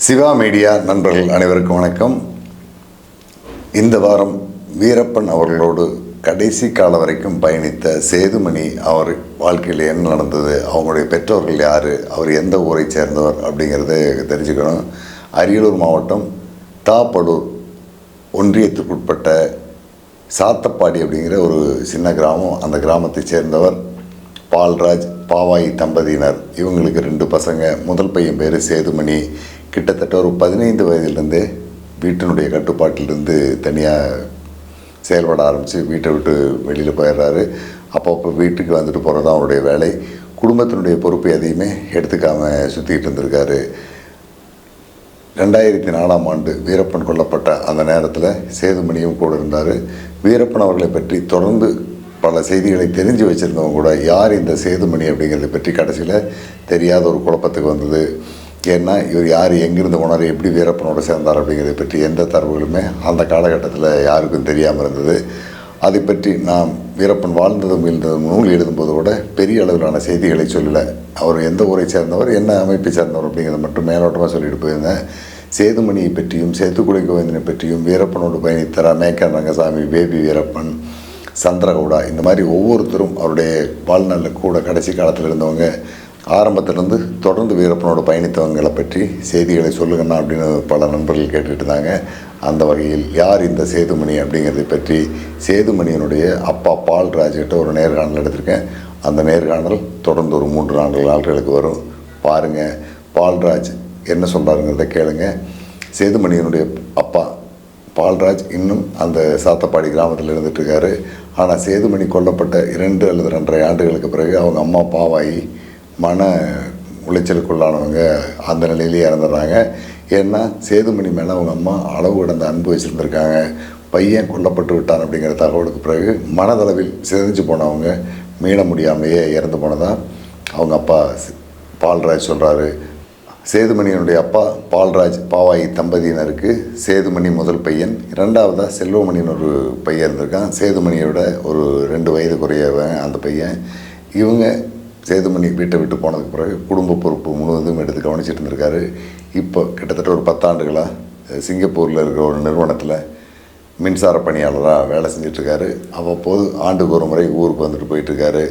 Siva media நண்பர்கள் அனைவருக்கும் வணக்கம். இந்த வாரம் வீரப்பன் அவர்களோடு கடைசி காலம் வரைக்கும் பயணித்த சேதுமணி அவர் வாழ்க்கையில் என்ன நடந்தது, அவங்களுடைய பெற்றோர்கள் யார், அவர் எந்த ஊரை சேர்ந்தவர் அப்படிங்கிறத தெரிஞ்சுக்கணும். அரியலூர் மாவட்டம் தாப்படூர் ஒன்றியத்துக்குட்பட்ட சாத்தப்பாடி அப்படிங்கிற ஒரு சின்ன கிராமம். அந்த கிராமத்தை சேர்ந்தவர் பால்ராஜ் பாவாயி தம்பதியினர். இவங்களுக்கு 2 பசங்க. முதல் பையன் பேர் சேதுமணி. கிட்டத்தட்ட ஒரு 15 வயதிலிருந்தே வீட்டினுடைய கட்டுப்பாட்டிலிருந்து தனியாக செயல்பட ஆரம்பித்து வீட்டை விட்டு வெளியில் போயிடுறாரு. அப்பப்போ வீட்டுக்கு வந்துட்டு போகிறது தான் அவருடைய வேலை. குடும்பத்தினுடைய பொறுப்பு எதையுமே எடுத்துக்காமல் சுற்றிக்கிட்டு இருந்திருக்காரு. 2004ஆம் ஆண்டு வீரப்பன் கொல்லப்பட்ட அந்த நேரத்தில் சேதுமணியும் கூட இருந்தார். வீரப்பன் அவர்களை பற்றி தொடர்ந்து பல செய்திகளை தெரிஞ்சு வச்சுருந்தவங்க கூட யார் இந்த சேதுமணி அப்படிங்கிறத பற்றி கடைசியில் தெரியாத ஒரு குழப்பத்துக்கு வந்தது. ஏன்னா இவர் யார், எங்கிருந்து போனார், எப்படி வீரப்பனோட சேர்ந்தார் அப்படிங்கிறத பற்றி எந்த தரவுகளுமே அந்த காலகட்டத்தில் யாருக்கும் தெரியாமல் இருந்தது. அதை பற்றி நாம் வீரப்பன் வாழ்ந்ததும் மீழ்ந்ததும் நூல் எழுதும்போது கூட பெரிய அளவிலான செய்திகளை சொல்லலை. அவர் எந்த ஊரை சேர்ந்தவர், என்ன அமைப்பை சேர்ந்தவர் அப்படிங்கிறத மட்டும் மேலோட்டமாக சொல்லிட்டு போயிருந்தேன். சேதுமணியை பற்றியும் சேத்துக்குடி கோவிந்தனை பற்றியும் வீரப்பனோடு பயணித்த மேக்கன் ரங்கசாமி, பேபி வீரப்பன், சந்திரகவுடா, இந்த மாதிரி ஒவ்வொருத்தரும் அவருடைய வாழ்நாளில் கூட கடைசி காலத்தில் இருந்தவங்க, ஆரம்பத்திலேருந்து தொடர்ந்து வீரப்பனோடு பயணித்தவங்களை பற்றி செய்திகளை சொல்லுங்கண்ணா அப்படின்னு பல நண்பர்கள் கேட்டுட்டு இருந்தாங்க. அந்த வகையில் யார் இந்த சேதுமணி அப்படிங்கிறத பற்றி சேதுமணியினுடைய அப்பா பால்ராஜ்கிட்ட ஒரு நேர்காணல் எடுத்திருக்கேன். அந்த நேர்காணல் தொடர்ந்து ஒரு 3-4 நாட்களுக்கு வரும். பாருங்கள், பால்ராஜ் என்ன சொல்கிறாருங்கிறத கேளுங்க. சேதுமணியினுடைய அப்பா பால்ராஜ் இன்னும் அந்த சாத்தப்பாடி கிராமத்தில் இருந்துகிட்ருக்காரு. ஆனால் சேதுமணி கொல்லப்பட்ட 2 அல்லது 2.5 ஆண்டுகளுக்கு பிறகு அவங்க அம்மா பாவாயி மன உளைச்சலுக்குள்ளானவங்க அந்த நிலையிலேயே இறந்துடுறாங்க. ஏன்னா சேதுமணி மேலே அவங்க அம்மா அளவு கடந்த அன்பு வச்சுருந்துருக்காங்க. பையன் கொல்லப்பட்டு விட்டான் அப்படிங்கிற தகவலுக்கு பிறகு மனதளவில் சிதைஞ்சு போனவங்க மீள முடியாமலேயே இறந்து போனதான் அவங்க அப்பா பால்ராஜ் சொல்கிறாரு. சேதுமணியினுடைய அப்பா பால்ராஜ் பாவாயி தம்பதியினருக்கு சேதுமணி முதல் பையன். 2ஆவதாக செல்வமணின்னு ஒரு பையன் இருந்திருக்கான். சேதுமணியோட ஒரு 2 வயது குறையவன் அந்த பையன். இவங்க சேதுமணி வீட்டை விட்டு போனதுக்கு பிறகு குடும்ப பொறுப்பு முழுவதும் எடுத்து கவனிச்சிட்டு இருந்திருக்காரு. இப்போ கிட்டத்தட்ட ஒரு 10 ஆண்டுகளாக சிங்கப்பூரில் இருக்கிற ஒரு நிறுவனத்தில் மின்சார பணியாளராக வேலை செஞ்சிட்ருக்காரு. அவ்வப்போது ஆண்டுக்கு ஒரு முறை ஊருக்கு வந்துட்டு போயிட்டுருக்காரு.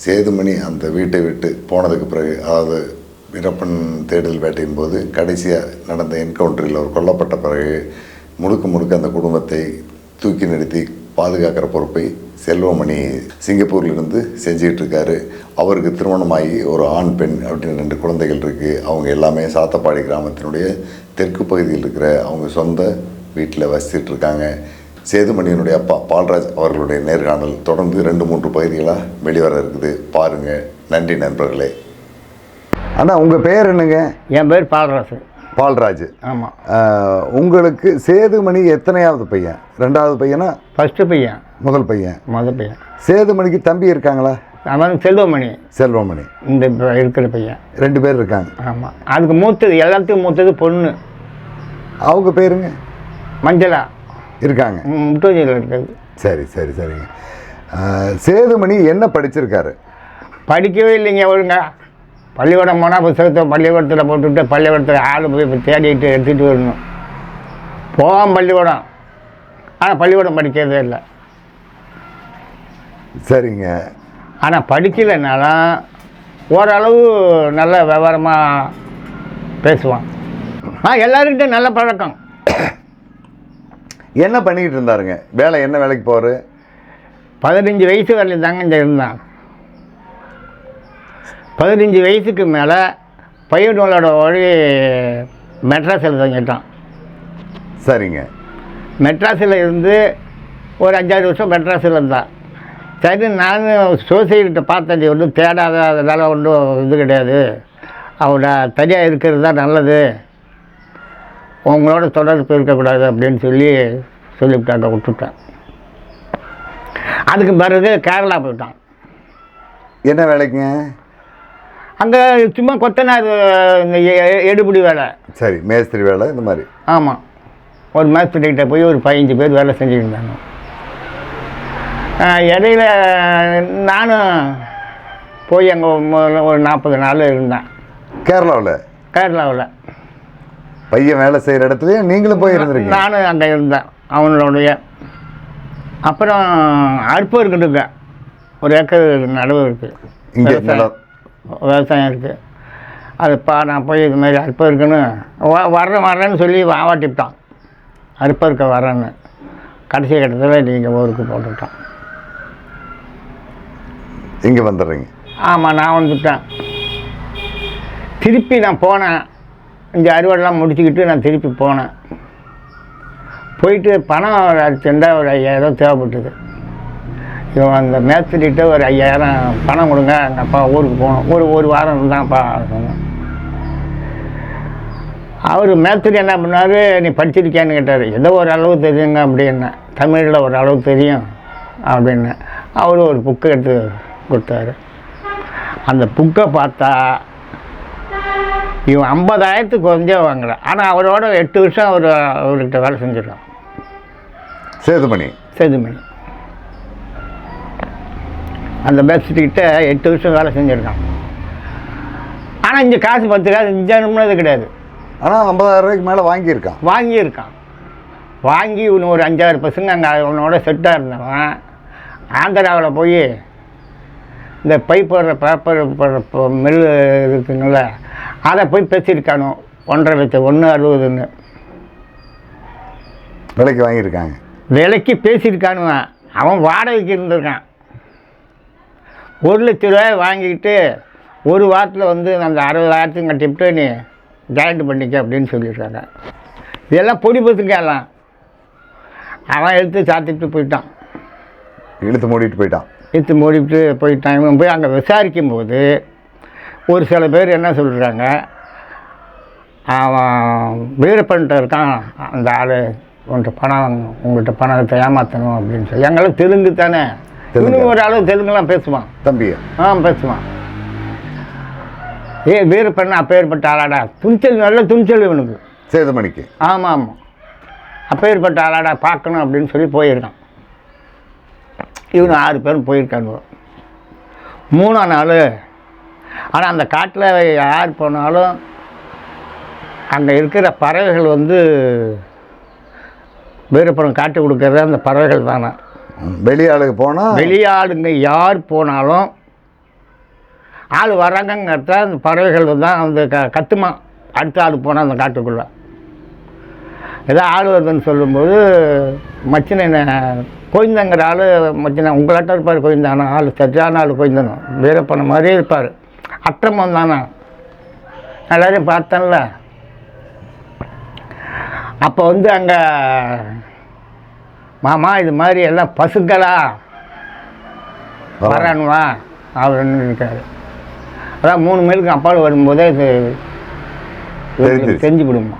சேதுமணி அந்த வீட்டை விட்டு போனதுக்கு பிறகு, அதாவது வீரப்பன் தேடுதல் வேட்டையின் போது கடைசியாக நடந்த என்கவுண்டரில் அவர் கொல்லப்பட்ட பிறகு முழுக்க அந்த குடும்பத்தை தூக்கி நிறுத்தி பாதுகாக்கிற பொறுப்பை செல்வமணி சிங்கப்பூர்லேருந்து செஞ்சுக்கிட்டு இருக்காரு. அவருக்கு திருமணமாகி ஒரு ஆண் பெண் அப்படின்னு 2 குழந்தைகள் இருக்குது. அவங்க எல்லாமே சாத்தப்பாடி கிராமத்தினுடைய தெற்கு பகுதியில் இருக்கிற அவங்க சொந்த வீட்டில் வசிச்சுட்டு இருக்காங்க. சேதுமணியினுடைய அப்பா பால்ராஜ் அவர்களுடைய நேர்காணல் தொடர்ந்து 2-3 பகுதிகளாக வெளிவர இருக்குது. பாருங்கள். நன்றி நண்பர்களே. அண்ணா, உங்கள் பேர் என்னங்க? என் பேர் பால்ராஜ். பால்ராஜ். ஆமாம். உங்களுக்கு சேதுமணி எத்தனையாவது பையன்? 2ஆவது பையனா? ஃபஸ்ட்டு பையன். முதல் பையன். முதல் பையன். சேதுமணிக்கு தம்பி இருக்காங்களா? அவன் செல்வமணி. செல்வமணி இந்த இருக்கிற பையன். 2 பேர் இருக்காங்க. ஆமாம். அதுக்கு மூத்தது, எல்லாத்துக்கும் மூத்தது பொண்ணு. அவங்க பேருங்க? மஞ்சளா இருக்காங்க. முட்டோஜியில் இருக்காது. சரிங்க. சேதுமணி என்ன படிச்சிருக்காரு? படிக்கவே இல்லைங்க ஒழுங்க. பள்ளிக்கூடம் போனால் புத்தகத்தை பள்ளிக்கூடத்தில் போட்டுவிட்டு பள்ளிக்கூடத்தில் ஆள் போய் தேடிட்டு எடுத்துகிட்டு வரணும். போவோம் பள்ளிக்கூடம், ஆனால் பள்ளிக்கூடம் படிக்கிறதே இல்லை. சரிங்க. ஆனால் படிக்கலைனாலும் ஓரளவு நல்ல விவரமாக பேசுவான். எல்லாருக்கிட்ட நல்ல பழக்கம். என்ன பண்ணிக்கிட்டு இருந்தாருங்க? என்ன வேலைக்கு போவார்? 15 வயசு வரலையும் தாங்க இந்த இருந்தான். 15 வயசுக்கு மேலே பையனோட வழி மெட்ராஸில் தங்கிட்டான். சரிங்க. மெட்ராஸில் இருந்து ஒரு 5-6 வருஷம் மெட்ராஸில் இருந்தான். சரி, நான் சோசியல்கிட்ட பார்த்தது ஒன்றும் தேடாத, அதனால் ஒன்றும் இது கிடையாது, அவட தனியாக இருக்கிறது தான் நல்லது, உங்களோட தொடர்பு இருக்கக்கூடாது அப்படின்னு சொல்லிவிட்டாங்க. விட்டுவிட்டேன். அதுக்கு பிறகு கேரளா போயிட்டான். என்ன வேலைக்குங்க? அங்கே சும்மா கொத்தனார், இந்த எடுபிடி வேலை. சரி, மேஸ்திரி வேலை இந்த மாதிரி. ஆமாம். ஒரு மேஸ்திரிகிட்ட போய் ஒரு 15 பேர் வேலை செஞ்சுருந்தாங்க. இடையில நானும் போய் அங்கே ஒரு 40 நாள் இருந்தேன். கேரளாவில். பையன் வேலை செய்கிற இடத்துலயே நீங்களும் போய் இருந்திருக்கீங்க? நானும் அங்கே இருந்தேன் அவனுடைய. அப்புறம் அறுப்பு இருக்குதுங்க, ஒரு ஏக்கர் நடவு இருக்குது, இங்கே விவசாயம் இருக்குது. அதுப்பா நான் போய் இது மாதிரி அறுப்பு இருக்குன்னு வர்றேன்னு சொல்லி வாட்டிவிட்டான். அறுப்பு இருக்க வரேன்னு கடைசி கட்டத்தில் நீங்கள் ஊருக்கு போட்டுவிட்டான். இங்கே வந்துடுறீங்க? ஆமாம், நான் வந்துட்டேன். திருப்பி நான் போனேன், இந்த அறுவடைலாம் முடிச்சுக்கிட்டு நான் திருப்பி போனேன். போயிட்டு பணம் அர்ஜெண்டாக ஒரு 5000 தேவைப்பட்டது. இவன் அந்த மேஸ்திரிகிட்ட ஒரு 5000 பணம் கொடுங்க, எங்கள் அப்பா ஊருக்கு போகணும், ஒரு வாரம் இருந்தான்ப்பா சொன்னேன். அவர் மேஸ்திரி என்ன பண்ணார், நீ படிச்சிருக்கியான்னு கேட்டார். ஏதோ ஒரு அளவு தெரியுங்க அப்படின்னே, தமிழில் ஒரு அளவு தெரியும் அப்படின்னு. அவர் ஒரு புக்கை எடுத்து கொடுத்தாரு. அந்த புக்கை பார்த்தா இவன் 50,000த்துக்கு கொஞ்சம் வாங்குறான். ஆனால் அவரோட 8 வருஷம் அவர்கிட்ட வேலை செஞ்சிருக்கான். சேதுமணி அந்த மேஸ்திரிக்கிட்ட 8 வருஷம் வேலை செஞ்சுருக்கான். ஆனால் இங்கே காசு 10 காசு இங்கே அனுப்புனது கிடையாது. ஆனால் 50,000 ரூபாய்க்கு மேலே வாங்கியிருக்கான். வாங்கி இவனு ஒரு 5-6 பசங்க அங்கே அவனோட செட்டாக இருந்தவன் ஆந்திராவில் போய் இந்த பைப் போடுற பேப்பர் மில் இருக்குங்கள, அதை போய் பேசியிருக்கானோ 1.5 லட்சம் 1.60ன்னு விலைக்கு வாங்கியிருக்காங்க. விலைக்கு பேசியிருக்கானுவன். அவன் வாடகைக்கு இருந்திருக்கான். 1 லட்ச ரூபாய் வாங்கிக்கிட்டு ஒரு வாரத்தில் வந்து அந்த 60,000 கட்டிவிட்டு நீ ஜாயிண்ட் பண்ணிக்க அப்படின்னு சொல்லியிருக்காங்க. இதெல்லாம் பொடி பசுங்க எல்லாம். அவன் எடுத்து சாத்திட்டு போயிட்டான், இழுத்து மூடிட்டு போயிட்டான். இவன் போய் அங்கே விசாரிக்கும்போது ஒரு சில பேர் என்ன சொல்கிறாங்க, அவன் வீரப்பன்ட்ட இருக்கான் அந்த ஆள், உங்கள்கிட்ட பணத்தை ஏமாற்றணும் அப்படின்னு சொல்லி. எங்களாம் தெலுங்கு தானே, இன்னும் ஒரு அளவு தெலுங்குலாம் பேசுவான் தம்பி. பேசுவான். வீரப்பன் அப்பேற்பட்ட ஆளாடா, துணிச்சல், நல்ல துணிச்சல் இவனுக்கு, சேதுமணிக்கு. ஆமாம், அப்பேற்பட்ட ஆளாடா பார்க்கணும் அப்படின்னு சொல்லி போயிருக்கான். இவனு 6 பேரும் போயிருக்காங்க. 3ஆம் நாள். ஆனால் அந்த காட்டில் யார் போனாலும் அங்கே இருக்கிற பறவைகள் வந்து வீரப்பன் காட்டு கொடுக்கறது அந்த பறவைகள் தானே. வெளியாளுங்க யார் போனாலும் ஆள் வராங்கங்கிறத அந்த பறவைகள் தான் அந்த கத்துமா. அடுத்த ஆள் போனால் அந்த காட்டுக்குள்ளே ஏதோ ஆள் வருதுன்னு சொல்லும்போது மச்சினை கோயந்தங்கிற ஆள் மச்சினை உங்களாட்ட இருப்பார். கோயந்தானா ஆள் சரியான ஆள் கோயந்தனும், வீரப்பன மாதிரியே இருப்பார். அற்றமம் தானே, எல்லாரையும் பார்த்தேன்ல. அப்போ வந்து அங்கே மாமா இது மாதிரி எல்லாம் பசுக்களா வரானுவா அப்படின்னு இருக்காரு. அதான் 3 மைலுக்கு அப்பால் வரும்போதே இது செஞ்சு விடுமா.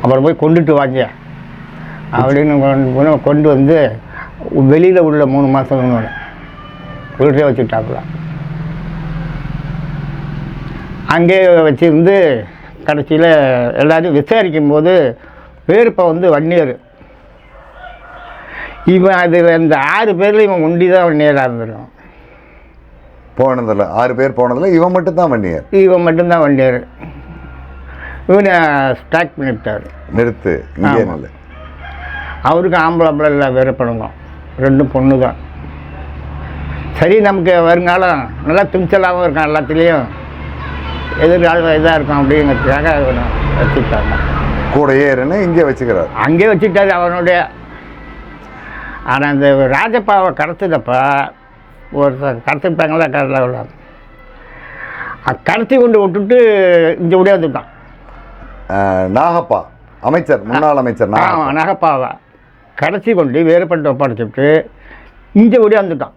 அப்புறம் போய் கொண்டுட்டு வாங்க அப்படின்னு கொண்டு வந்து வெளியில் உள்ள 3 மாதம் உள்ளே வச்சுட்டாப்புல. அங்கே வச்சுருந்து கடைசியில் எல்லாரையும் விசாரிக்கும் போது வேறுப்ப வந்து வன்னியர். இவன் அது அந்த 6 பேரில் இவன் ஒண்டி தான் வன்னியராக இருந்திருக்கான். போனதில்லை 6 பேர் போனதில்லை, இவன் மட்டும்தான் வன்னியர். இவனை ஸ்டாக் பண்ணிவிட்டார். நிறுத்து. அவருக்கு ஆம்பளை இல்லை, வீரப்பனுங்க 2 பொண்ணு தான். சரி, நமக்கு வருங்காலம் நல்லா துணிச்சலாகவும் இருக்கான், எல்லாத்துலேயும் எதிர்காலம் இதாக இருக்கும் அப்படிங்கிறதுக்காக வச்சுட்டாங்க. கூட ஏறுன்னு இங்கே வச்சுக்கிறார். அங்கே வச்சுட்டாரு அவனுடைய. ஆனால் அந்த ராஜப்பாவை கடத்துதப்ப ஒருத்தர் கடத்திட்டாங்களா கடலில் கடத்தி கொண்டு விட்டுட்டு இங்கே உடையாந்துட்டான். நாகப்பா அமைச்சர், முன்னாள் அமைச்சர் நாகப்பாவை கடத்தி கொண்டு வேறுபட்டு ஒப்படைச்சிட்டு இங்கே உடையாந்துட்டான்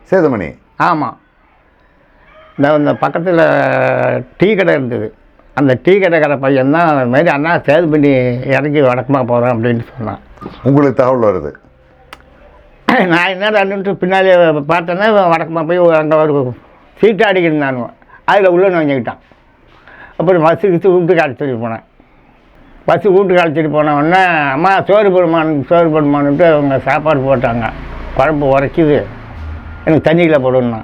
சேதுமணி. ஆமாம், இந்த பக்கத்தில் டீ கடை இருந்தது. அந்த டீ கடை பையன்தான் அது மாதிரி அண்ணா சேதுமணி இறங்கி வடக்கமாக போகிறேன் அப்படின்னு சொன்னான். உங்களுக்கு தகவல் வருது. நான் என்ன ரெண்டு பின்னாடி பார்த்தேன்னா வடக்கமாக போய் அங்கே ஒரு சீட்டு அடிக்கிருந்தானுவ, அதில் உள்ள நுழைஞ்சிக்கிட்டான். அப்புறம் பஸ்ஸு வீட்டுக்கு அழைச்சிட்டு போனேன். வீட்டுக்கு அழைச்சிட்டு போனவுடனே அம்மா சோறு போடுமான்னுட்டு அவங்க சாப்பாடு போட்டாங்க. குழம்பு உரைக்குது, எனக்கு தண்ணியில் போடணும்னா.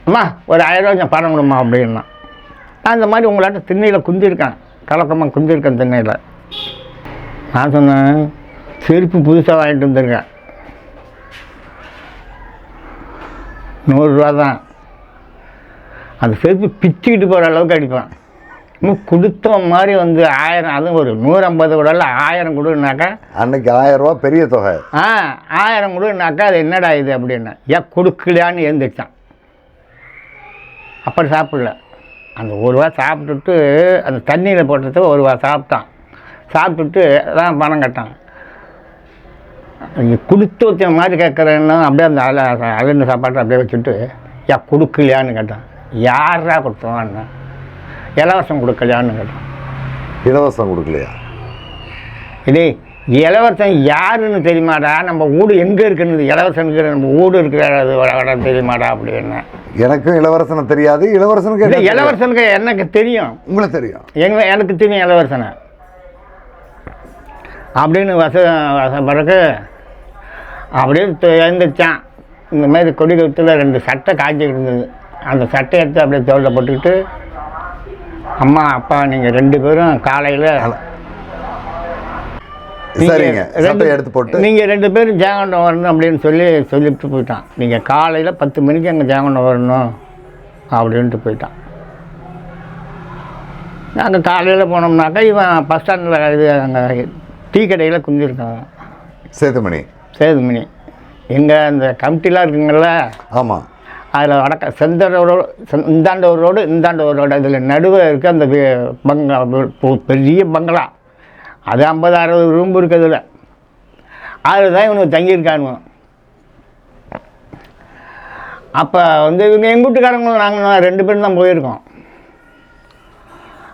அம்மா ஒரு 1000 ரூபா கொஞ்சம் பணம் கொடுமா அப்படின்னா. நான் இந்த மாதிரி உங்களாட்ட திண்ணையில் குந்திருக்கேன், கலக்கமாக குந்திருக்கேன் திண்ணையில். நான் சொன்னேன், செருப்பு புதுசாக வாங்கிட்டு வந்திருக்கேன், 100 ரூபா தான். அந்த செருப்பு பிச்சுக்கிட்டு போகிற அளவுக்கு அடிப்பேன். இன்னும் கொடுத்த மாதிரி வந்து 1000, அதுவும் ஒரு 150 கூட இல்லை, 1000 கொடுனாக்கா. அன்னைக்கு 1000 ரூபா பெரிய தொகை. 1000 கொடுனாக்கா அது என்னடா இது அப்படின்னு ஏன் கொடுக்கலையான்னு எழுந்திரிச்சான். அப்புறம் சாப்பிடல. அந்த 1 ரூபா சாப்பிட்டுட்டு அந்த தண்ணியில் போட்டதுக்கு 1 ரூபா சாப்பிட்டான். சாப்பிட்டுட்டு தான் பணம் கட்டான். இங்கே கொடுத்து வச்ச மாதிரி கேட்குறேன்னா அப்படியே அந்த அலந்த சாப்பாட்டை அப்படியே வச்சுட்டு ஏன் கொடுக்கலையான்னு கேட்டான். யாரா கொடுத்தோன்னா இலவசம் கொடுக்கலையான்னு கேட்டான். இலவசம் கொடுக்கலையா? இதே இலவசம் யாருன்னு தெரியுமாடா, நம்ம வீடு எங்கே இருக்குன்னு, இலவசனுக்கு நம்ம வீடு இருக்கிற இடம் தெரியுமாடா அப்படின்னு. எனக்கும் இளவரசனை தெரியாது. இளவரசனுக்கு இளவரசனுக்கு எனக்கு தெரியும். உங்களுக்கு தெரியும்? எனக்கு தெரியும் இளவரசனை அப்படின்னு பிறகு அப்படியே எழுந்திரிச்சான். இந்த மாதிரி கொடி கழுத்தில் 2 சட்டை காய்ச்சிக்கிட்டு இருந்தது. அந்த சட்டை எடுத்து அப்படியே தோளில் போட்டுக்கிட்டு, அம்மா அப்பா நீங்கள் 2 பேரும் காலையில் எடுத்து போட்டு நீங்கள் 2 பேரும் ஜெயங்கொண்டம் வரணும் அப்படின்னு சொல்லிட்டு போயிட்டான். நீங்கள் காலையில் 10 மணிக்கு அங்கே ஜெயங்கொண்டம் வரணும் அப்படின்ட்டு போயிட்டான். நாங்கள் காலையில் போனோம்னாக்கா இவன் பஸ் ஸ்டாண்டில் இது அங்கே டீ கடையில் குந்திருக்காங்க. சேதுமணி எங்கே அந்த கமிட்டிலாம் இருக்குங்கள்ல. ஆமாம். அதில் வடக்க செந்தர் ரோடு, இந்தாண்ட ஒரு ரோடு, இந்தாண்ட ஒரு ரோடு, அதில் நடுவில் இருக்க அந்த பெரிய பங்களா, அது 50-60 ரூம் இருக்கிறதுல. அதில் தான் இவனுக்கு தங்கியிருக்கானுங்க. அப்போ வந்து இவங்க எங்கள் வீட்டுக்காரங்களும் நாங்கள் 2 பேரும் தான் போயிருக்கோம்.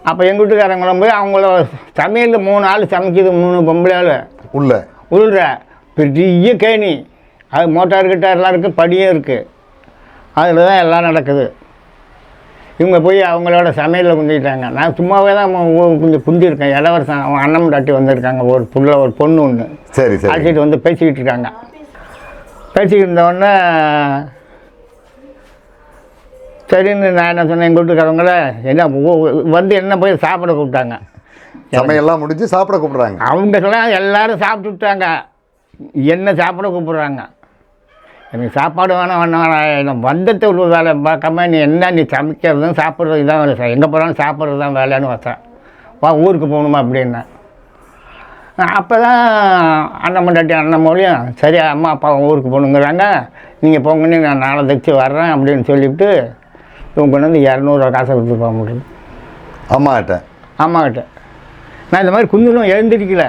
அப்போ எங்கள் வீட்டுக்காரங்களும் போய் அவங்கள சமையலில் 3 ஆள் சமைக்கிது, 3 பொம்பளை ஆள் உள்ள பெரிய கேணி, அது மோட்டார் கிட்டார்லாம் இருக்குது, படியும் இருக்குது, அதில் தான் எல்லாம் நடக்குது. இவங்க போய் அவங்களோட சமையலில் குந்திக்கிட்டாங்க. நான் சும்மாவே தான் கொஞ்சம் குந்திருக்கேன். இளவரசன் அவன் அண்ணன் டாட்டி வந்திருக்காங்க, ஒரு பொண்ணு ஒன்று அழைச்சிட்டு வந்து பேசிக்கிட்டு இருக்காங்க. பேசிக்கிட்டு இருந்தோடனே சரின்னு நான் என்ன சொன்னேன், எங்கள் வீட்டுக்காரங்கள என்ன போய் சாப்பிட கூப்பிட்டாங்க. சமையல்லாம் முடிஞ்சு சாப்பிட கூப்பிட்றாங்க. அவங்கெல்லாம் எல்லோரும் சாப்பிட்டுட்டாங்க, என்ன சாப்பிட கூப்பிட்றாங்க. எனக்கு சாப்பாடு வேணாம் வந்தத்தை ஒரு வேலை பார்க்காம நீ சமைக்கிறதும் சாப்பிட்றது தான் வேலை, எங்கே போனாலும் சாப்பிட்றது தான் வேலைன்னு வச்சேன். ஊருக்கு போகணுமா அப்படின்னா. அப்போ தான் அண்ணன் மொழியும் சரி அம்மா அப்பா ஊருக்கு போகணுங்கிறாங்க, நீங்கள் போங்கன்னு நான் நாளை தைச்சி வர்றேன் அப்படின்னு சொல்லிவிட்டு இவங்க கொண்டு வந்து 200 ரூபா காசை கொடுத்து போக முடியும். அம்மாக்கிட்ட நான் இந்த மாதிரி குந்திலும் எழுந்திருக்கல.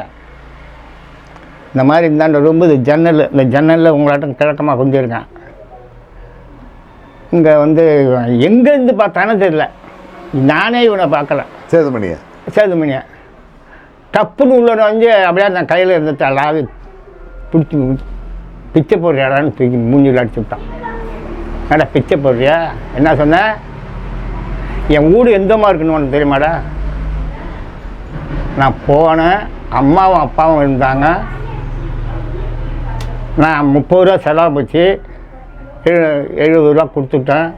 இந்த மாதிரி இந்தாண்ட ரொம்ப இந்த ஜன்னலில் உங்களாட்டம் கிழக்கமாக குந்திருக்கேன். இங்கே வந்து எங்கேருந்து பார்த்தானே தெரியல, நானே இவனை பார்க்கல. சேதுமணியை டப்புன்னு உள்ள வந்து அப்படியே நான் கையில் இருந்துட்டு அல்லாது பிடிச்சி பிச்சை போடுறியாடான்னு தூக்கி மூஞ்சில் அடிச்சு விட்டான். ஏடா பிச்சை போடுறியா, என்ன சொன்ன, என் வீடு எந்தமா இருக்குன்னு உனக்கு தெரியுமாடா. நான் போனேன், அம்மாவும் அப்பாவும் இருந்தாங்க, நான் 30 ரூபா செலவு போச்சு, 70 ரூபா கொடுத்துட்டேன்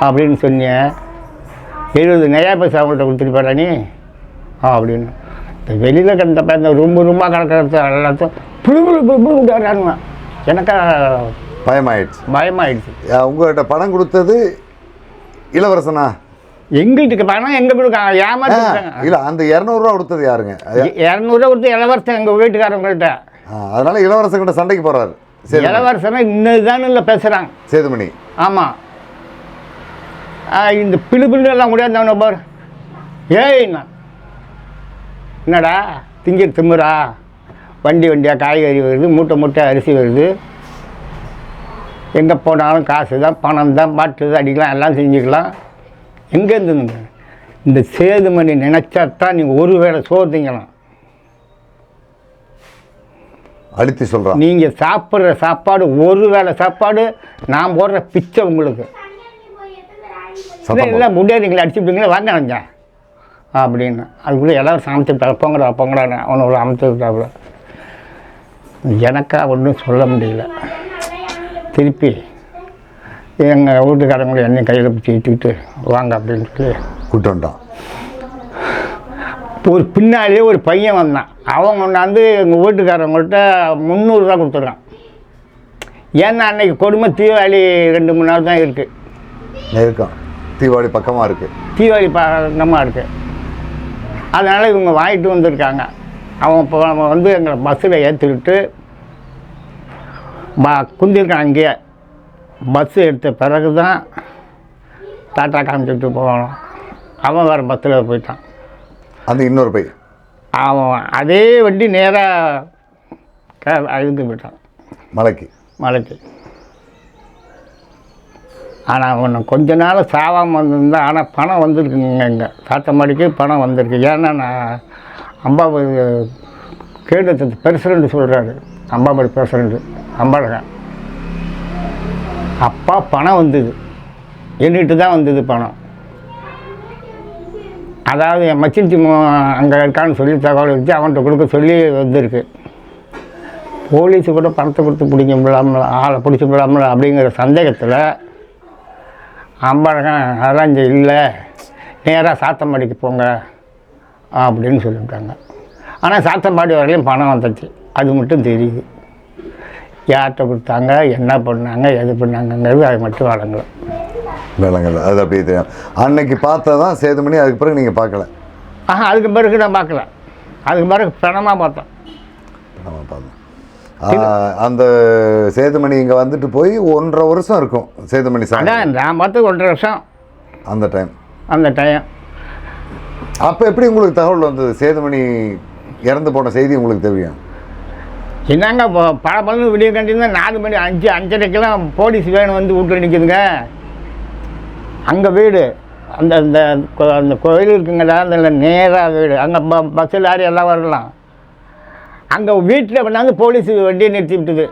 அப்படின்னு சொன்னேன். 70 நெய்யா பைசா அவங்கள்ட்ட கொடுத்துட்டு போடா நீ அப்படின்னு. இந்த வெளியில் கிடந்தப்ப இந்த ரூம்பாக கிடக்கிறது எல்லாத்தையும் புழுடானுங்க. எனக்கா பயமாயிடுச்சு. உங்கள்கிட்ட பணம் கொடுத்தது இளவரசனா? எங்களுக்கு பணம் எங்கே கொடுக்காங்க, ஏமாத்திட்டாங்க. இல்லை, அந்த 200 ரூபா கொடுத்தது யாருங்க? 200 ரூபா கொடுத்து இளவரசன் எங்கள் வீட்டுக்காரவங்கள்ட்ட. அதனால இளவரசன்கிட்ட சண்டைக்கு போகிறாரு. இளவரசனை இன்னதுதான் இல்லை பேசுகிறாங்க சேதுமணி. ஆமாம், இந்த பிள்ளு எல்லாம் முடியாதவன பாரு. ஏய்ண்ணா என்னடா திமுறா, வண்டியாக காய்கறி வருது, மூட்டை அரிசி வருது, எங்கே போனாலும் காசு தான், பணம் தான், பாட்டு அடிக்கலாம், எல்லாம் செஞ்சுக்கலாம். எங்கேருந்துங்க இந்த சேதுமணி நினச்சாத்தான் நீங்கள் ஒரு வேளை சோறு திங்கலாம். அழுத்தி சொல்கிறோம், நீங்கள் சாப்பிட்ற சாப்பாடு ஒரு வேளை சாப்பாடு, நான் போடுற பிச்சை உங்களுக்கு இல்லை முடியாதுங்களா, அடிச்சுட்டீங்களா, வாங்க நினைஞ்சா அப்படின்னு. அதுக்குள்ளே எல்லோரும் சமைச்சுட்டாங்க, பொங்கடா அவனை ஒரு அமைச்சு விட்டாப்புல. எனக்கா ஒன்றும் சொல்ல முடியல. திருப்பி எங்கள் வீட்டுக்காரங்களும் என்னையும் கையில் பிடிச்சி இட்டுக்கிட்டு வாங்க அப்படின்னு சொல்லி கூட்டு வந்துட்டான். ஒரு பின்னாலேயே ஒரு பையன் வந்தான். அவன் கொண்டாந்து எங்கள் வீட்டுக்காரவங்கள்ட்ட 300 ரூபா கொடுத்துட்றான். ஏன்னா அன்றைக்கி கொடுமை தீபாவளி 2-3 நாள் தான் இருக்குது. இருக்கும், தீபாவளி பக்கமாக இருக்குது, தீபாவளி பக்கமாக இருக்குது. அதனால் இவங்க வாங்கிட்டு வந்திருக்காங்க. அவன் இப்போ வந்து எங்களை பஸ்ஸில் ஏற்றிக்கிட்டு குந்திருக்கான். அங்கேயே பஸ்ஸு எடுத்த பிறகு தான் டாட்டா காமிச்சிட்டு போகணும். அவன் வேறு பஸ்ஸில் போயிட்டான். அந்த இன்னொரு பை அவன் அதே வண்டி நேராக இதுக்கு போயிட்டான், மலைக்கு. ஆனால் அவனை கொஞ்ச நாள் சாவாமல் வந்திருந்தான். ஆனால் பணம் வந்திருக்குங்க, இங்கே சாத்தமாடிக்கு பணம் வந்திருக்கு. ஏன்னா நான் அம்பாபதி கேட்டு பிரசிடண்ட் சொல்கிறாரு, அம்பாபதி பிரசிடண்ட்டு அம்பாடகன். அப்பா பணம் வந்தது, என்கிட்ட தான் வந்தது பணம். அதாவது என் மச்சின்ச்சி அங்கே இருக்கான்னு சொல்லி தகவல் வச்சு அவன்கிட்ட கொடுக்க சொல்லி வந்திருக்கு. போலீஸு கூட பணத்தை கொடுத்து பிடிக்க முடியாமல், ஆளை பிடிச்ச முடியாமல் அப்படிங்கிற சந்தேகத்தில் அம்பாழகன் அதெல்லாம் இங்கே இல்லை, நேராக சாத்தம்பாடிக்கு போங்க அப்படின்னு சொல்லிவிட்டாங்க. ஆனால் சாத்தம்பாடி வரையிலும் பணம் வந்துச்சு, அது மட்டும் தெரியுது. யார்கிட்ட கொடுத்தாங்க, என்ன பண்ணாங்க, எது பண்ணாங்கங்கிறது அது மட்டும் விளங்கலை. அது அப்படியே தெரியும். அன்னைக்கு பார்த்தா தான் சேதுமணி, அதுக்கு பிறகு நீங்கள் பார்க்கல? அதுக்கு பிறகு நான் பார்க்கல. அதுக்கு பிறகு பணமாக பார்த்தேன். அந்த சேதுமணி இங்கே வந்துட்டு போய் 1.5 வருஷம் இருக்கும் சேதுமணி சார். நான் பார்த்து 1.5 வருஷம் அந்த டைம். அப்போ எப்படி உங்களுக்கு தகவல் வந்தது சேதுமணி இறந்து போன செய்தி உங்களுக்கு தெரியும்? என்னங்க பல பலன்னு விடிய கண்டிருந்தா 4 மணி 5:30க்கெல்லாம் போலீஸ் வேன் வந்து வீட்டில் நிற்குதுங்க. அங்கே வீடு அந்த அந்த கோயில் இருக்குங்கடா, அதில் நேராக வீடு. அங்கே பஸ்ஸு லாரி எல்லாம் வரலாம். அங்கே வீட்டில் கொண்டாந்து போலீஸ் வண்டியை நிறுத்தி விட்டுது.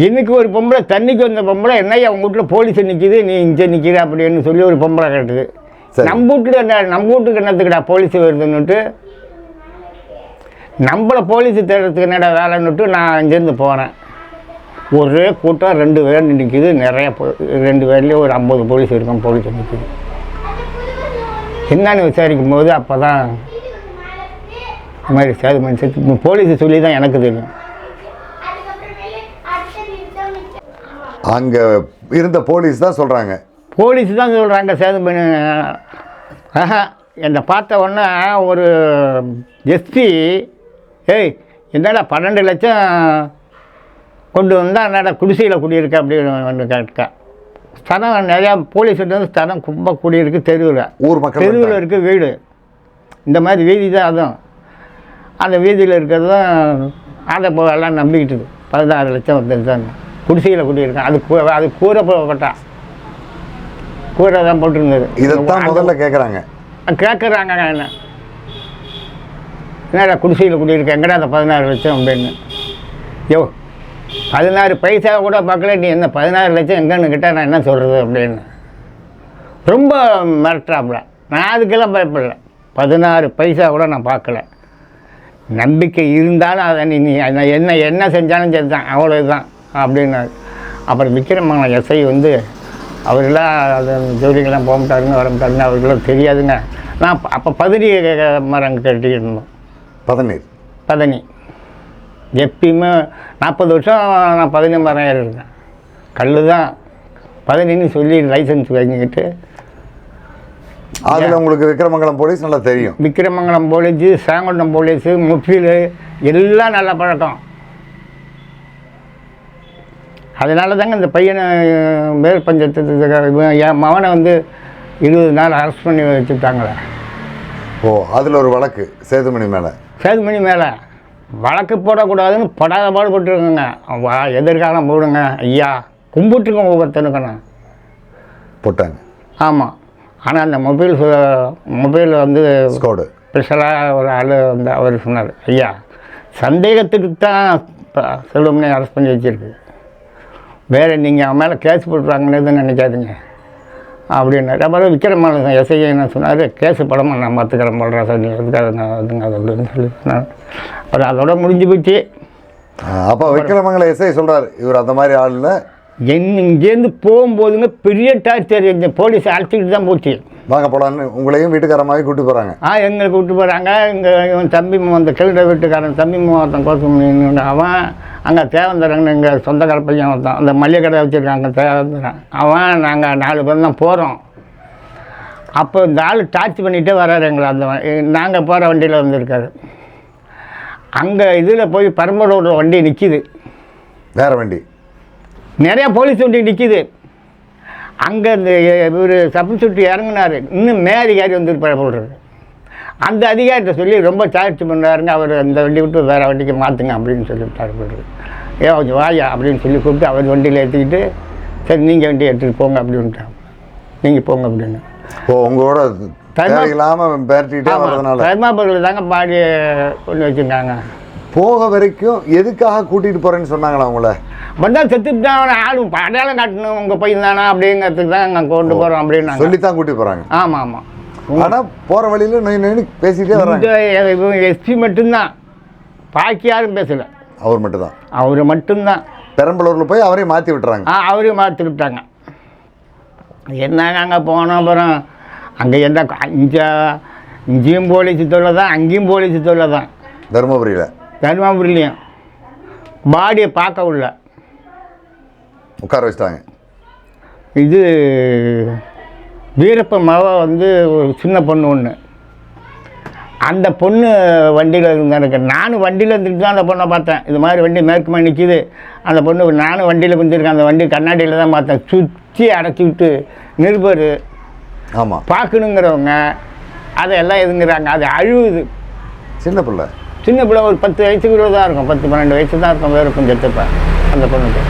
இன்னைக்கு ஒரு பொம்பளை, தண்ணிக்கு வந்த பொம்பளை, என்னையா அவங்க வீட்டில் போலீஸ் நிற்கிது, நீ இங்கே நிற்கிற அப்படின்னு சொல்லி ஒரு பொம்பளை கேட்டுது. நம்ம வீட்டுக்கு என்னத்துக்குடா போலீஸ் வருதுன்னுட்டு, நம்மளை போலீஸ் தேடுறதுக்கு என்னடா வேலைன்னுட்டு நான் இங்கேருந்து போகிறேன். ஒரே கூட்டம் 2 வேன் நிற்கிது, நிறைய 2 வேன்லேயும் ஒரு 50 போலீஸ் இருக்கும். போலீஸ் நிற்கிது. என்னன்னு விசாரிக்கும் போது அப்போ தான் இந்த மாதிரி சேதுமணி செத்து போலீஸை சொல்லி தான் எனக்கு தெரியும். அங்கே இருந்த போலீஸ் தான் சொல்கிறாங்க சேதுமணி. என்னை பார்த்த உடனே ஒரு எஸ்பி, ஏய் என்னடா 12 லட்சம் கொண்டு வந்தால் என்னடா குடிசையில் குடியிருக்க அப்படின்னு கேட்க. ஸ்தலம் நிறையா போலீஸ்கிட்ட வந்து ஸ்தலம் கும்ப குடியிருக்கு. தெருவில் இருக்குது வீடு. இந்த மாதிரி வீதி தான் அதுவும். அந்த வீதியில் இருக்கிறது தான் அதை எல்லாம் நம்பிக்கிட்டுது. 16 லட்சம் வந்துருச்சாங்க குடிசையில் குடியிருக்கேன். அது கூரை போட்டா, கூரை தான் போட்டிருந்தது. இதைத்தான் முதல்ல கேட்குறாங்க என்னடா குடிசையில் குடியிருக்க, எங்கடா அந்த 16 லட்சம் அப்படின்னு. 16 பைசா கூட பார்க்கல, நீ என்ன 16 லட்சம் எங்கன்னு கேட்டால் நான் என்ன சொல்கிறது அப்படின்னு ரொம்ப மிரட்டுறாப்புல. நான் அதுக்கெல்லாம் பயப்படல. 16 பைசா கூட நான் பார்க்கல. நம்பிக்கை இருந்தாலும் அதை நீ என்ன செஞ்சாலும் சரி தான், அவ்வளோதான் அப்படின்னாரு. அப்புறம் விக்ரமங்கலம் எஸ்ஐ வந்து அவரெல்லாம் அது ஜோதிக்கெல்லாம் போகமாட்டாருங்க வரமாட்டாருங்க, அவருக்கெல்லாம் தெரியாதுங்க. நான் அப்போ பதனி மரம் கட்டிக்கிட்டு இருந்தோம். பதனி எப்பயுமே 40 வருஷம் நான் 10 மரம் ஏறிருக்கேன். கல் தான் பதனின்னு சொல்லி லைசன்ஸ் வாங்கிக்கிட்டு. அதில் உங்களுக்கு விக்ரமங்கலம் போலீஸ் நல்லா தெரியும்? விக்ரமங்கலம் போலீஸு, சேங்கொண்டம் போலீஸு, முஃபீலு எல்லாம் நல்ல பழக்கம். அதனால தாங்க இந்த பையனை மேல் பஞ்சாயத்து என் மகனை வந்து 20 நாள் அரெஸ்ட் பண்ணி வச்சுட்டாங்களே. அதில் ஒரு வழக்கு சேதுமணி மேலே வழக்கு போடக்கூடாதுன்னு படாத பாடுபட்டுருக்குங்க. எதிர்காலம் போடுங்க ஐயா, கும்பிட்டுருக்கோம் ஒவ்வொருத்தனுக்கண்ணா போட்டாங்க. ஆமாம். ஆனால் அந்த மொபைல் வந்து ஸ்பெஷலாக ஒரு ஆள் வந்து அவர் சொன்னார், ஐயா சந்தேகத்துக்கு தான் செல்வமணி அரெஸ்ட் பண்ணி வச்சுருக்கு, வேறு நீங்கள் அவன் மேலே கேஸ் போட்டுறாங்கன்னு நினைக்காதுங்க அப்படின்னாரு. அப்புறம் விக்ரமங்கலம் எஸ்ஐ என்ன சொன்னார், கேஸு படமா நான் பார்த்துக்கிறேன் போடுறேன் சார், நீங்கள் எதுக்காக நான் அதுங்க அது அப்படின்னு சொல்லி சொன்னார். அப்புறம் அதோட முடிஞ்சு போச்சு. அப்போ விக்ரமங்கலம் எஸ்ஐ சொல்கிறார், இவர் அந்த மாதிரி ஆள் இல்லை. இங்கேருந்து போகும்போதுங்க பெரிய டார்ச்சர், இந்த போலீஸ் அழைச்சிக்கிட்டு தான் போச்சு. வாங்க போகலான்னு உங்களையும் வீட்டுக்காரமாகவே கூட்டி போகிறாங்க. எங்களை கூப்பிட்டு போகிறாங்க. இவன் தம்பி அந்த கிழட வீட்டுக்காரன் தம்பி ஒருத்தன் கோசம் அவன் அங்கே தேவந்தரங்கன்னு எங்கள் சொந்தக்கார பையன் ஒருத்தன் அந்த மளிகை கடை வச்சுருக்காங்க தேவந்தரன். அவன் நாங்கள் 4 பேர் தான் போகிறோம். அப்போ இந்த ஆள் டார்ச் பண்ணிகிட்டே வர்றாரு எங்களை. அந்த நாங்கள் போகிற வண்டியில் வந்துருக்காரு. அங்கே இதில் போய் பெரம்பலூரில் வண்டி நிற்கிது, வேறு வண்டி நிறையா போலீஸ் வண்டி நிற்கிது. அங்கே இந்த இவர் சப்பு சுட்டி இறங்கினார். இன்னும் அதிகாரி வந்துருப்பார் போடுறது. அந்த அதிகாரிகிட்ட சொல்லி ரொம்ப சார்ஜ் பண்ணுறாருங்க. அவர் அந்த வண்டி விட்டு வேறு வண்டிக்கு மாற்றுங்க அப்படின்னு சொல்லிவிட்டார் போடுறது. கொஞ்சம் வாயா அப்படின்னு சொல்லி கூப்பிட்டு அவர் வண்டியில் ஏற்றிக்கிட்டு சரி நீங்கள் வண்டி எடுத்துகிட்டு போங்க அப்படின்ட்டாங்க. நீங்கள் போங்க அப்படின்னு. உங்களோட தர்மாபுரியில் தாங்க பாடி கொண்டு வச்சுருக்காங்க. போக வரைக்கும் எதுக்காக கூட்டிகிட்டு போகிறேன்னு சொன்னாங்களா உங்களை? வந்தால் செத்துட்டு தான் ஆளும் அடையாளம் காட்டணும் உங்கள் பையன் தானா அப்படிங்கிறதுக்கு தான் நாங்கள் கொண்டு போகிறோம் அப்படின்னு சொல்லித்தான் கூட்டிட்டு போகிறாங்க. ஆமாம் ஆமாம். ஆனால் போகிற வழியில் நொய் பேசிகிட்டே வராங்க. எஸ்பி மட்டும்தான், பாக்கி யாரும் பேசலை. அவர் மட்டும்தான். அவர் மட்டும்தான். பெரம்பலூரில் போய் அவரையும் மாற்றி விட்டுறாங்க. அவரையும் மாற்றி விட்டாங்க. என்னங்க அங்கே போனோம். அப்புறம் அங்கே என்ன இங்கேயும் போலீஸ் தொல்லை தான், அங்கேயும் போலீஸ் தொல்லை தான். தருமபுரியிலையும் பாடியை பார்க்க உள்ள உட்கார வச்சிட்டாங்க. இது வீரப்ப மக வந்து ஒரு சின்ன பொண்ணு ஒன்று. அந்த பொண்ணு வண்டியில் இருந்தாங்க. நானும் வண்டியில் இருந்துட்டு தான் அந்த பொண்ணை பார்த்தேன். இது மாதிரி வண்டி மேற்குமா நிற்கிது. அந்த பொண்ணு நானும் வண்டியில் குந்திருக்கேன். அந்த வண்டி கண்ணாடியில் தான் பார்த்தேன். சுற்றி அடைச்சி விட்டு நிருபர் ஆமாம் பார்க்கணுங்கிறவங்க அதையெல்லாம் எதுங்கிறாங்க. அது அழுவுது. சின்ன பிள்ளை ஒரு 10 வயசுக்குள்ள தான் இருக்கும், 10-12 வயசு தான் இருக்கும். வேறு கொஞ்சம் செத்துப்பேன் அந்த பொண்ணுக்கு.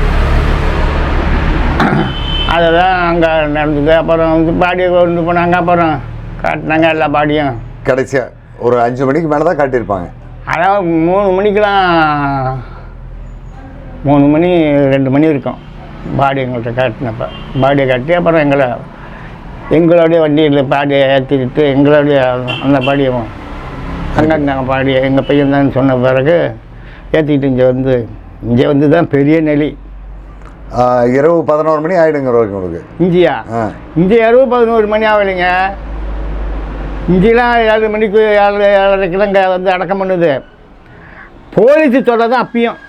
அதெல்லாம் அங்கே நடந்தது. அப்புறம் வந்து பாடியை கொண்டு போனாங்க. அப்புறம் காட்டினாங்க எல்லா பாடியும். கடைசியாக ஒரு 5 மணிக்கு மேலே தான் காட்டியிருப்பாங்க. அதாவது 3 மணிக்கெலாம் 3 மணி 2 மணி இருக்கும் பாடி எங்கள்கிட்ட காட்டினப்போ. பாடியை காட்டி அப்புறம் எங்களுடைய வண்டியில் பாடியை ஏற்றிக்கிட்டு எங்களுடைய அந்த பாடியை அங்கே நாங்கள் பாடி எங்கள் பையன் தான் சொன்ன பிறகு ஏற்றிக்கிட்டு இங்கே வந்து தான் பெரிய நெலி. இரவு 11 மணி ஆகிடுங்க உங்களுக்கு. இங்கே இரவு 11 மணி ஆகலைங்க. இங்கெல்லாம் 7 மணிக்கு 7:30 இங்கே வந்து அடக்கம் பண்ணுது. போலீஸு சொல்ல தான் அப்பயும்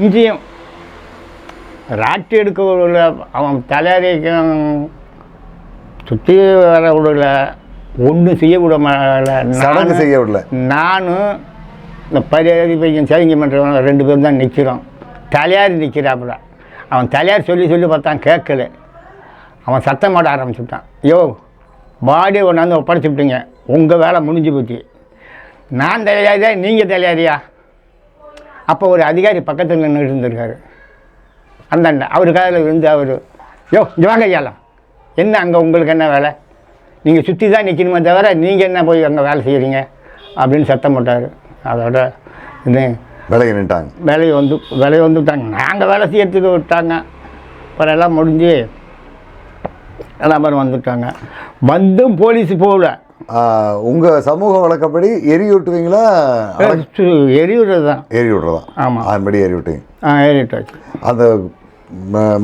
இங்கேயும் ராட்டி எடுக்க விடல. அவன் தலையறைக்கும் சுற்றி வர விடல. ஒன்றும் செய்ய விட சடங்கு செய்ய விடல. நானும் இந்த பரியாரி பையன் சரிங்க பண்ணுறவங்க 2 பேரும் தான் நிற்கிறோம். தலையாரி நிற்கிறாப்புல. அவன் தலையாரி சொல்லி பார்த்தான், கேட்கல. அவன் சத்தம் போட ஆரம்பிச்சுட்டான். பாடியை கொண்டாந்து ஒப்படைச்சுவிட்டுங்க, உங்கள் வேலை முடிஞ்சு போச்சு. நான் தலையாரியா நீங்கள் தலையாரியா? அப்போ ஒரு அதிகாரி பக்கத்தில் நின்று இருந்திருக்காரு. அந்தாண்ட அவர் காதில் இருந்து அவர் இங்கே வாங்க ஐயாலாம், என்ன அங்கே உங்களுக்கு என்ன வேலை? நீங்கள் சுற்றி தான் நிற்கணுமே தவிர நீங்கள் என்ன போய் அங்கே வேலை செய்கிறீங்க அப்படின்னு சத்தம் போட்டார். அதோட இது விலையை வந்துவிட்டாங்க. நாங்கள் வேலை செய்யறதுக்கு விட்டாங்க. அப்புறம் எல்லாம் முடிஞ்சு எல்லாம் பேரும் வந்துட்டாங்க. வந்தும் போலீஸ் போகல. உங்கள் சமூக வழக்கப்படி எரியூட்டுவீங்களா? எரிவிடுறது தான். ஆமாம், அதன்படி எரிவிட்டீங்க. எரிவிட்டாச்சு. அந்த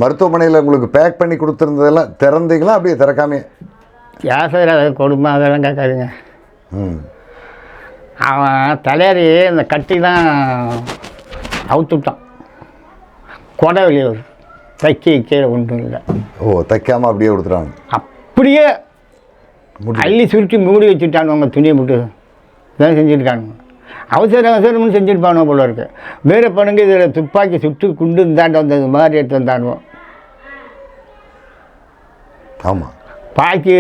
மருத்துவமனையில் உங்களுக்கு பேக் பண்ணி கொடுத்துருந்ததெல்லாம் திறந்தீங்களா? அப்படியே திறக்காமே? கேசரி கொடுமை அதெல்லாம் கேட்காதுங்க. அவன் தலையாரி இந்த கட்டிலாம் அவுத்துட்டான். கொடை வெளியே வரும். தைக்க கீழே ஒன்றும் இல்லை. தைக்காமல் அப்படியே கொடுத்துட்டாங்க. அப்படியே அள்ளி சுருட்டி மூடி வச்சுட்டானுங்க. துணியை போட்டு இதான் செஞ்சுருக்கானுங்க. அவசரம்னு செஞ்சுருப்பானோ போல இருக்கு. வேறு பண்ணுங்க இதில் துப்பாக்கி சுட்டு குண்டு இருந்தாண்டு வந்தது மாதிரி எடுத்து வந்தானுவோம். ஆமாம், பாக்கி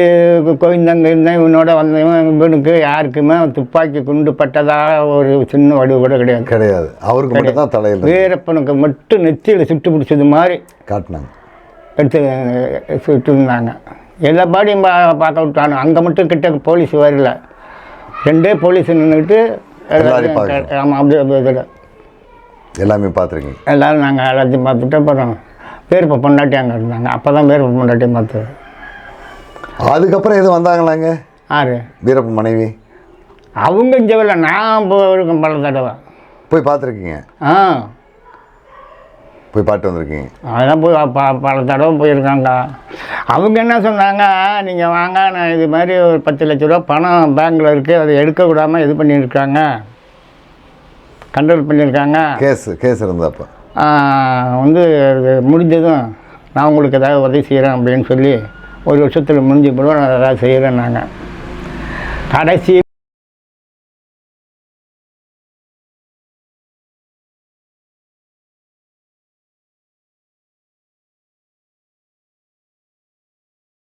கோவிந்தங்க இருந்தால் இவனோட வந்தவன் இவனுக்கு யாருக்குமே துப்பாக்கி குண்டு பட்டதாக ஒரு சின்ன வடிவு கூட கிடையாது. அவருக்கு மட்டும் தான் தலையில். வீரப்பனுக்கு மட்டும் நெத்தியில் சுட்டு பிடிச்சது மாதிரி காட்டினாங்க, எடுத்து சுட்டு இருந்தாங்க. எல்லா பாடியும் பார்க்க விட்டானு. அங்கே மட்டும் கிட்ட போலீஸ் வரல. 2 போலீஸ் நின்றுக்கிட்டு ஆமாம் அப்படி எல்லாமே பார்த்துருக்கீங்க. எல்லோரும் நாங்கள் எல்லாத்தையும் பார்த்துட்டு அப்புறம் பேருப்ப பொண்டாட்டி அங்கே இருந்தாங்க. அப்போ தான் பேருப்ப பொண்டாட்டியும் பார்த்து. அதுக்கப்புறம் எதுவும் வந்தாங்களாங்க? யார்? வீரப்ப மனைவி. அவங்க இங்கே வரல. நான் போயிருக்கேன் பல தடவை. போய் பார்த்துருக்கீங்க? போய் பார்த்து வந்திருக்கீங்க? அதெல்லாம் போய் பல தடவை போயிருக்காங்க. அவங்க என்ன சொன்னாங்க, நீங்கள் வாங்க, நான் இது மாதிரி ஒரு 10 லட்ச ரூபா பணம் பேங்க்கில் இருக்குது, அதை எடுக்க விடாமல் இது பண்ணியிருக்காங்க, கண்ட்ரோல் பண்ணியிருக்காங்க. கேஸ் இருந்தப்போ வந்து இது முடிஞ்சதும் நான் உங்களுக்கு ஏதாவது உதவி செய்கிறேன் அப்படின்னு சொல்லி 1 வருஷத்தில் முடிஞ்ச பிறகு நான் ஏதாவது செய்கிறேன். நாங்கள் கடைசி